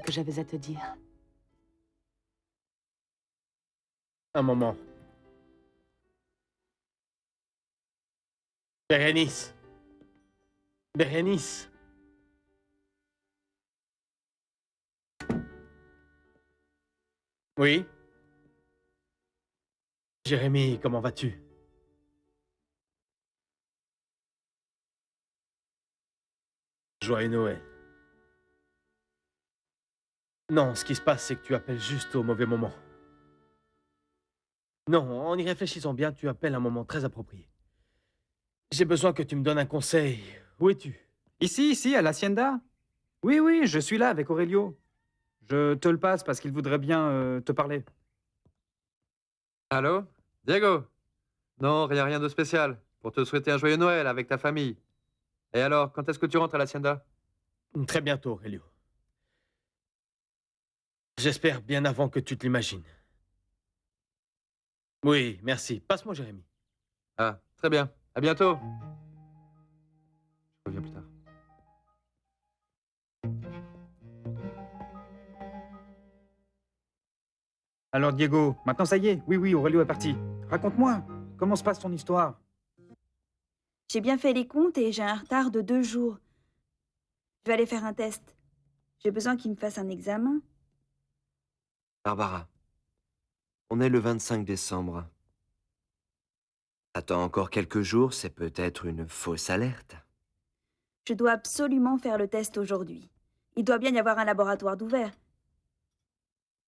que j'avais à te dire. Un moment. Bérénice. Bérénice. Oui? Jérémie, comment vas-tu? Joyeux Noël. Non, ce qui se passe, c'est que tu appelles juste au mauvais moment. Non, en y réfléchissant bien, tu appelles un moment très approprié. J'ai besoin que tu me donnes un conseil. Où es-tu? Ici, à l'Hacienda. Oui, oui, je suis là avec Aurelio. Je te le passe parce qu'il voudrait bien te parler. Allô? Diego? Non, rien de spécial. Pour te souhaiter un joyeux Noël avec ta famille. Et alors, quand est-ce que tu rentres à l'Hacienda? Très bientôt, Aurelio. J'espère bien avant que tu te l'imagines. Oui, merci. Passe-moi, Jérémie. Ah, très bien. À bientôt. Je reviens plus tard. Alors, Diego, maintenant ça y est. Oui, oui, Aurelio est parti. Raconte-moi, comment se passe ton histoire? J'ai bien fait les comptes et j'ai un retard de 2 jours. Je vais aller faire un test. J'ai besoin qu'il me fasse un examen. Barbara, on est le 25 décembre. Attends encore quelques jours, c'est peut-être une fausse alerte. Je dois absolument faire le test aujourd'hui. Il doit bien y avoir un laboratoire d'ouvert.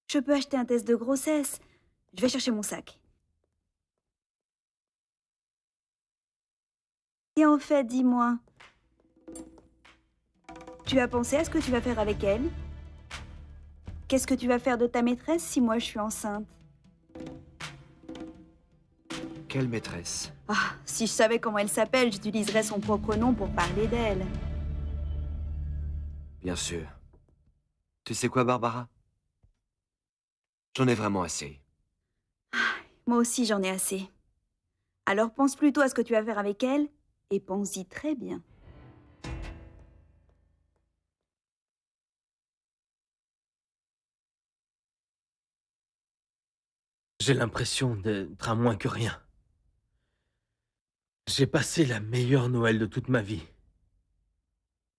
Je peux acheter un test de grossesse. Je vais chercher mon sac. Et en fait, dis-moi, tu as pensé à ce que tu vas faire avec elle? Qu'est-ce que tu vas faire de ta maîtresse si moi je suis enceinte? Quelle maîtresse? Ah, si je savais comment elle s'appelle, j'utiliserais son propre nom pour parler d'elle. Bien sûr. Tu sais quoi, Barbara? J'en ai vraiment assez. Moi aussi, j'en ai assez. Alors pense plutôt à ce que tu vas faire avec elle, et pense-y très bien. J'ai l'impression d'être à moins que rien. J'ai passé la meilleure Noël de toute ma vie.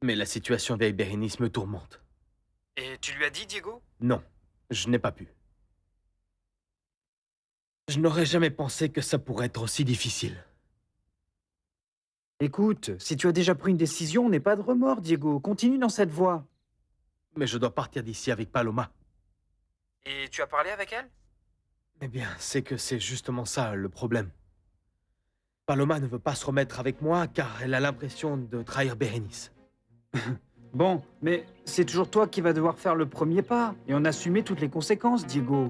Mais la situation avec Bérénice me tourmente. Et tu lui as dit, Diego? Non, je n'ai pas pu. Je n'aurais jamais pensé que ça pourrait être aussi difficile. Écoute, si tu as déjà pris une décision, n'aie pas de remords, Diego. Continue dans cette voie. Mais je dois partir d'ici avec Paloma. Et tu as parlé avec elle? Eh bien, c'est que c'est justement ça le problème. Paloma ne veut pas se remettre avec moi car elle a l'impression de trahir Bérénice. Bon, mais c'est toujours toi qui vas devoir faire le premier pas et en assumer toutes les conséquences, Diego.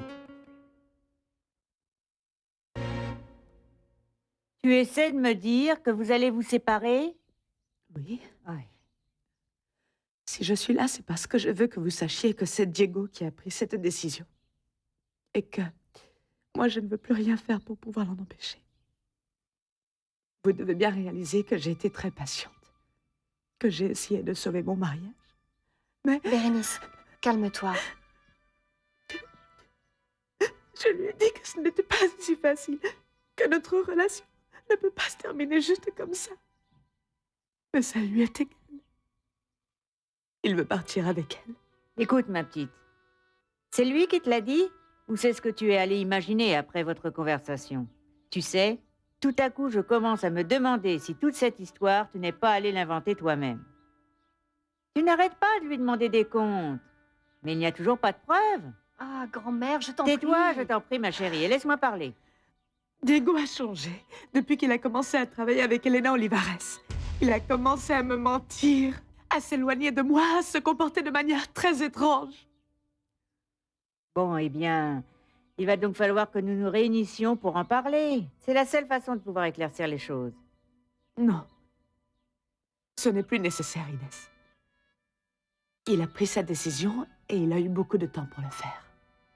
Tu essaies de me dire que vous allez vous séparer? Oui. Oui. Si je suis là, c'est parce que je veux que vous sachiez que c'est Diego qui a pris cette décision. Et que moi, je ne veux plus rien faire pour pouvoir l'en empêcher. Vous devez bien réaliser que j'ai été très patiente. Que j'ai essayé de sauver mon mariage. Mais Bérénice, calme-toi. je lui ai dit que ce n'était pas si facile. Que notre relation ne peut pas se terminer juste comme ça. Mais ça lui est égal. Il veut partir avec elle. Écoute, ma petite. C'est lui qui te l'a dit? Ou c'est ce que tu es allé imaginer après votre conversation? Tu sais, tout à coup, je commence à me demander si toute cette histoire, tu n'es pas allé l'inventer toi-même. Tu n'arrêtes pas de lui demander des comptes. Mais il n'y a toujours pas de preuves. Ah, grand-mère, je t'en prie. Tais-toi, je t'en prie, ma chérie, et laisse-moi parler. Diego a changé depuis qu'il a commencé à travailler avec Elena Olivares. Il a commencé à me mentir, à s'éloigner de moi, à se comporter de manière très étrange. Bon, eh bien, il va donc falloir que nous nous réunissions pour en parler. C'est la seule façon de pouvoir éclaircir les choses. Non. Ce n'est plus nécessaire, Inès. Il a pris sa décision et il a eu beaucoup de temps pour le faire.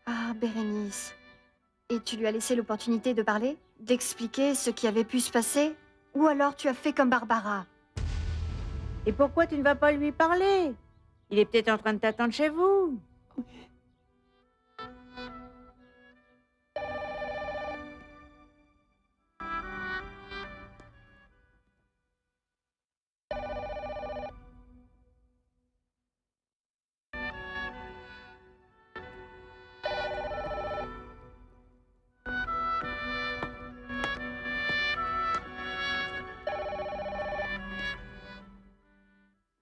Ah, Bérénice. Et tu lui as laissé l'opportunité de parler? D'expliquer ce qui avait pu se passer? Ou alors tu as fait comme Barbara? Et pourquoi tu ne vas pas lui parler? Il est peut-être en train de t'attendre chez vous.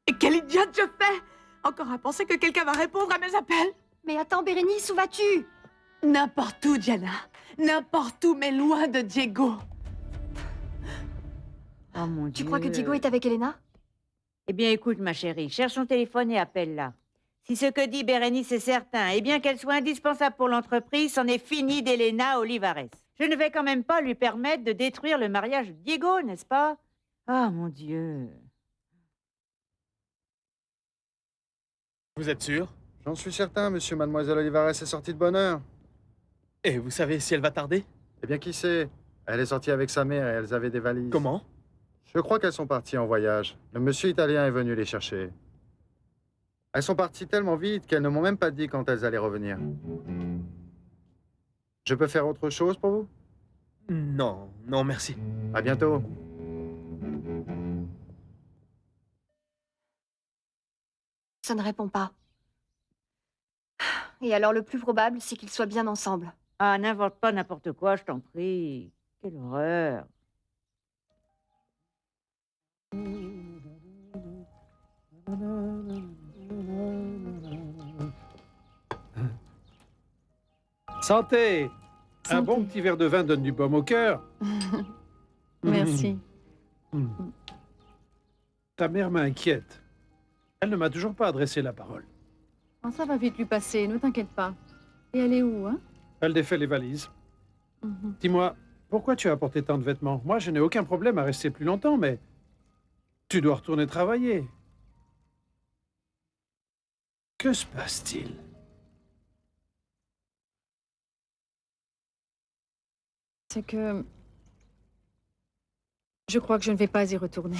Et quelle idiote je fais! Encore à penser que quelqu'un va répondre à mes appels. Mais attends, Bérénice, où vas-tu? N'importe où, Diana. N'importe où, mais loin de Diego. Oh mon Tu Dieu. crois que Diego est avec Elena? Eh bien, écoute, ma chérie, cherche son téléphone et appelle-la. Si ce que dit Bérénice est certain, et bien qu'elle soit indispensable pour l'entreprise, c'en est fini d'Elena Olivares. Je ne vais quand même pas lui permettre de détruire le mariage de Diego, n'est-ce pas? Ah, mon Dieu. Vous êtes sûr? J'en suis certain, monsieur Mademoiselle Olivares est sortie de bonne heure. Et vous savez si elle va tarder? Eh bien, qui sait? Elle est sortie avec sa mère et elles avaient des valises. Comment? Je crois qu'elles sont parties en voyage. Le monsieur italien est venu les chercher. Elles sont parties tellement vite qu'elles ne m'ont même pas dit quand elles allaient revenir. Je peux faire autre chose pour vous? Non, non, merci. À bientôt. Ça ne répond pas. Et alors le plus probable, c'est qu'ils soient bien ensemble. Ah, n'invente pas n'importe quoi, je t'en prie. Quelle horreur. Santé! Un Santé. bon petit verre de vin donne du baume au cœur. Merci. Ta mère m'inquiète. Elle ne m'a toujours pas adressé la parole. Oh, ça va vite lui passer, ne t'inquiète pas. Et elle est où, hein? Elle défait les valises. Dis-moi, pourquoi tu as apporté tant de vêtements? Moi, je n'ai aucun problème à rester plus longtemps, mais tu dois retourner travailler. Que se passe-t-il? C'est que... Je crois que je ne vais pas y retourner.